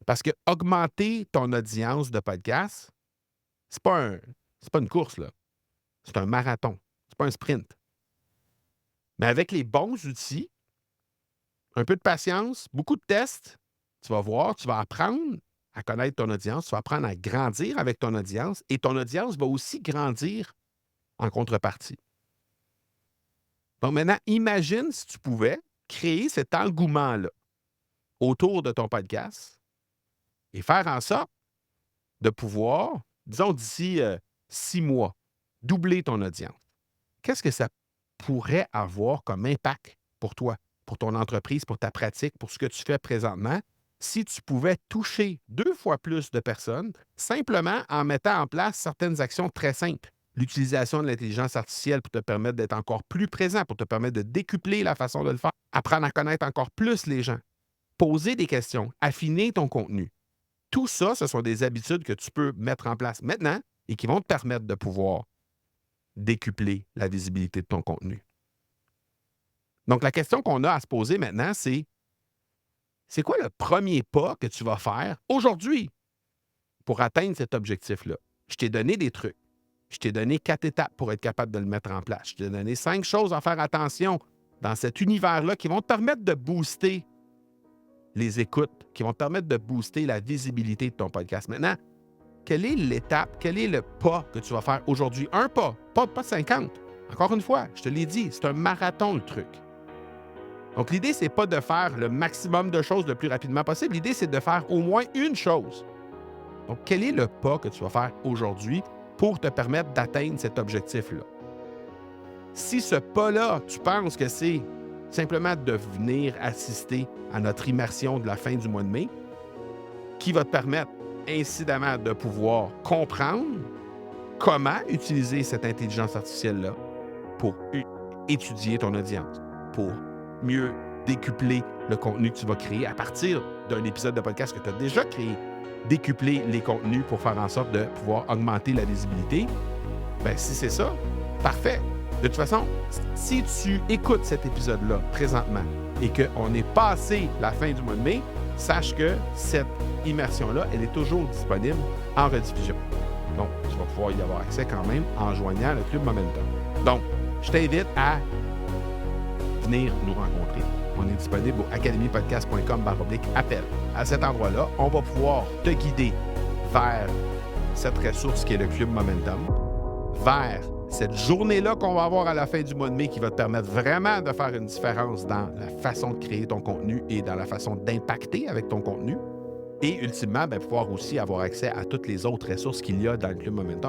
Parce que augmenter ton audience de podcast, c'est pas une course, là. C'est un marathon. C'est pas un sprint. Mais avec les bons outils, un peu de patience, beaucoup de tests, tu vas voir, tu vas apprendre à connaître ton audience, tu vas apprendre à grandir avec ton audience et ton audience va aussi grandir en contrepartie. Donc maintenant, imagine si tu pouvais créer cet engouement-là autour de ton podcast et faire en sorte de pouvoir, disons d'ici 6 mois, doubler ton audience. Qu'est-ce que ça pourrait avoir comme impact pour toi, pour ton entreprise, pour ta pratique, pour ce que tu fais présentement, si tu pouvais toucher 2 fois plus de personnes simplement en mettant en place certaines actions très simples? L'utilisation de l'intelligence artificielle pour te permettre d'être encore plus présent, pour te permettre de décupler la façon de le faire, apprendre à connaître encore plus les gens, poser des questions, affiner ton contenu. Tout ça, ce sont des habitudes que tu peux mettre en place maintenant et qui vont te permettre de pouvoir décupler la visibilité de ton contenu. Donc, la question qu'on a à se poser maintenant, c'est quoi le premier pas que tu vas faire aujourd'hui pour atteindre cet objectif-là? Je t'ai donné des trucs. Je t'ai donné 4 étapes pour être capable de le mettre en place. Je t'ai donné 5 choses à faire attention dans cet univers-là qui vont te permettre de booster les écoutes, qui vont te permettre de booster la visibilité de ton podcast. Maintenant, quelle est l'étape, quel est le pas que tu vas faire aujourd'hui? Un pas 50. Encore une fois, je te l'ai dit, c'est un marathon le truc. Donc, l'idée, c'est pas de faire le maximum de choses le plus rapidement possible. L'idée, c'est de faire au moins une chose. Donc, quel est le pas que tu vas faire aujourd'hui pour te permettre d'atteindre cet objectif-là? Si ce pas-là, tu penses que c'est simplement de venir assister à notre immersion de la fin du mois de mai, qui va te permettre incidemment de pouvoir comprendre comment utiliser cette intelligence artificielle-là pour étudier ton audience, pour mieux décupler le contenu que tu vas créer à partir d'un épisode de podcast que tu as déjà créé, décupler les contenus pour faire en sorte de pouvoir augmenter la visibilité. Bien, si c'est ça, parfait. De toute façon, si tu écoutes cet épisode-là présentement et qu'on est passé la fin du mois de mai, sache que cette immersion-là, elle est toujours disponible en rediffusion. Donc, tu vas pouvoir y avoir accès quand même en joignant le Club Momentum. Donc, je t'invite à venir nous rencontrer. On est disponible au academypodcast.com/appel. À cet endroit-là, on va pouvoir te guider vers cette ressource qui est le Club Momentum, vers cette journée-là qu'on va avoir à la fin du mois de mai qui va te permettre vraiment de faire une différence dans la façon de créer ton contenu et dans la façon d'impacter avec ton contenu. Et ultimement, pouvoir aussi avoir accès à toutes les autres ressources qu'il y a dans le Club Momentum.